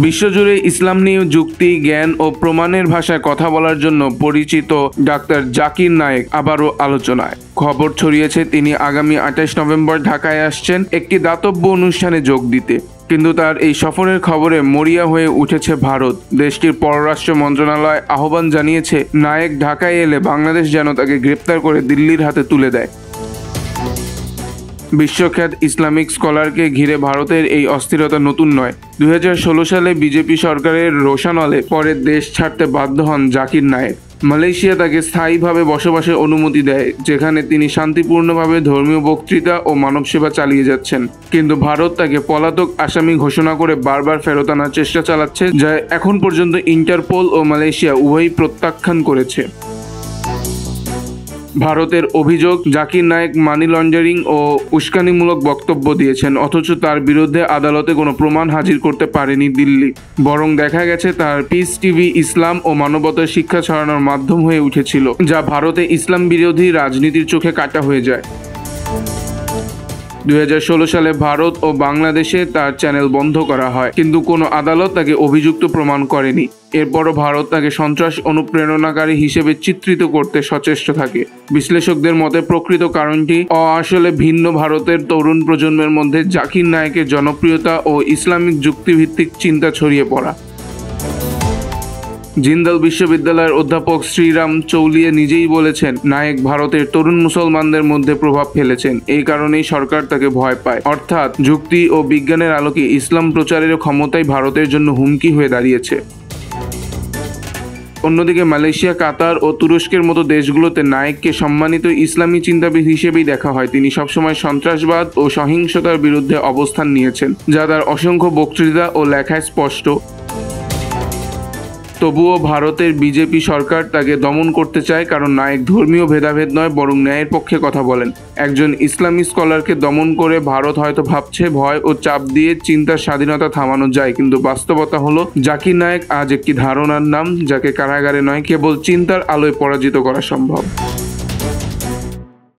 বিশ্বজুড়ে ইসলাম নিয়ে যুক্তি, জ্ঞান ও প্রমাণের ভাষায় কথা বলার জন্য পরিচিত ডাক্তার জাকির নায়েক আবারও আলোচনায়। খবর ছড়িয়েছে তিনি আগামী 28 নভেম্বর ঢাকায় আসছেন একটি দাতব্য অনুষ্ঠানে যোগ দিতে। কিন্তু তার এই সফরের খবরে মরিয়া হয়ে উঠেছে ভারত। দেশটির পররাষ্ট্র মন্ত্রণালয় আহ্বান জানিয়েছে, নায়েক ঢাকায় এলে বাংলাদেশ যেন তাকে গ্রেপ্তার করে দিল্লির হাতে তুলে দেয়। বিশ্বখ্যাত ইসলামিক স্কলারকে ঘিরে ভারতের এই অস্থিরতা নতুন নয়। 2016 সালে বিজেপি সরকারের রোশানলে পরে দেশ ছাড়তে বাধ্য হন জাকির নায়েক। মালয়েশিয়া তাকে স্থায়ীভাবে বসবাসের অনুমতি দেয়, যেখানে তিনি শান্তিপূর্ণভাবে ধর্মীয় বক্তৃতা ও মানব সেবা চালিয়ে যাচ্ছেন। কিন্তু ভারত তাকে পলাতক আসামি ঘোষণা করে বারবার ফেরত আনার চেষ্টা চালাচ্ছে, যা এখন পর্যন্ত ইন্টারপোল ও মালয়েশিয়া উভয়ই প্রত্যাখ্যান করেছে। ভারতের অভিযোগ, জাকির নায়েক মানি লন্ডারিং ও উস্কানিমূলক বক্তব্য দিয়েছেন, অথচ তার বিরুদ্ধে আদালতে কোনো প্রমাণ হাজির করতে পারেনি দিল্লি। বরং দেখা গেছে তার পিস টিভি ইসলাম ও মানবতার শিক্ষা ছড়ানোর মাধ্যম হয়ে উঠেছিল, যা ভারতে ইসলাম বিরোধী রাজনীতির চোখে কাটা হয়ে যায়। 2016 সালে ভারত ও বাংলাদেশে তার চ্যানেল বন্ধ করা হয়, কিন্তু কোনো আদালত তাকে অভিযুক্ত প্রমাণ করেনি। এরপরও ভারত তাকে সন্ত্রাস অনুপ্রেরণাকারী হিসেবে চিত্রিত করতে সচেষ্ট থাকে। বিশ্লেষকদের মতে প্রকৃত কারণটি আসলে ভিন্ন। ভারতের তরুণ প্রজন্মের মধ্যে জাকির নায়েকের জনপ্রিয়তা ও ইসলামিক যুক্তিভিত্তিক চিন্তা ছড়িয়ে পড়া। জিন্দাল বিশ্ববিদ্যালয়ের অধ্যাপক শ্রীরাম চৌলিয়া নিজেই বলেছেন, নায়েক ভারতের তরুণ মুসলমানদের মধ্যে প্রভাব ফেলেছেন। এই কারণেই সরকার তাকে ভয় পায়। অর্থাৎ যুক্তি ও বিজ্ঞানের আলোকে ইসলাম প্রচারের ক্ষমতাই ভারতের জন্য হুমকি হয়ে দাঁড়িয়েছে। অন্যদিকে মালয়েশিয়া, কাতার ও তুরস্কের মতো দেশগুলোতে নায়েককে সম্মানিত ইসলামী চিন্তাবিদ হিসেবেই দেখা হয়। তিনি সবসময় সন্ত্রাসবাদ ও সহিংসতার বিরুদ্ধে অবস্থান নিয়েছেন, যা তার অসংখ্য বক্তৃতা ও লেখায় স্পষ্ট। তবুও ভারতের বিজেপি সরকার তাকে দমন করতে চায়, কারণ নায়েক ধর্মীয় ভেদাভেদ নয়, বরং ন্যায়ের পক্ষে কথা বলেন। একজন ইসলামী স্কলারকে দমন করে ভারত হয়তো ভাবছে ভয় ও চাপ দিয়ে চিন্তার স্বাধীনতা থামানো যায়, কিন্তু বাস্তবতা হলো জাকির নায়েক আজ একটি ধারণার নাম, যাকে কারাগারে নয়, কেবল চিন্তার আলোয় পরাজিত করা সম্ভব।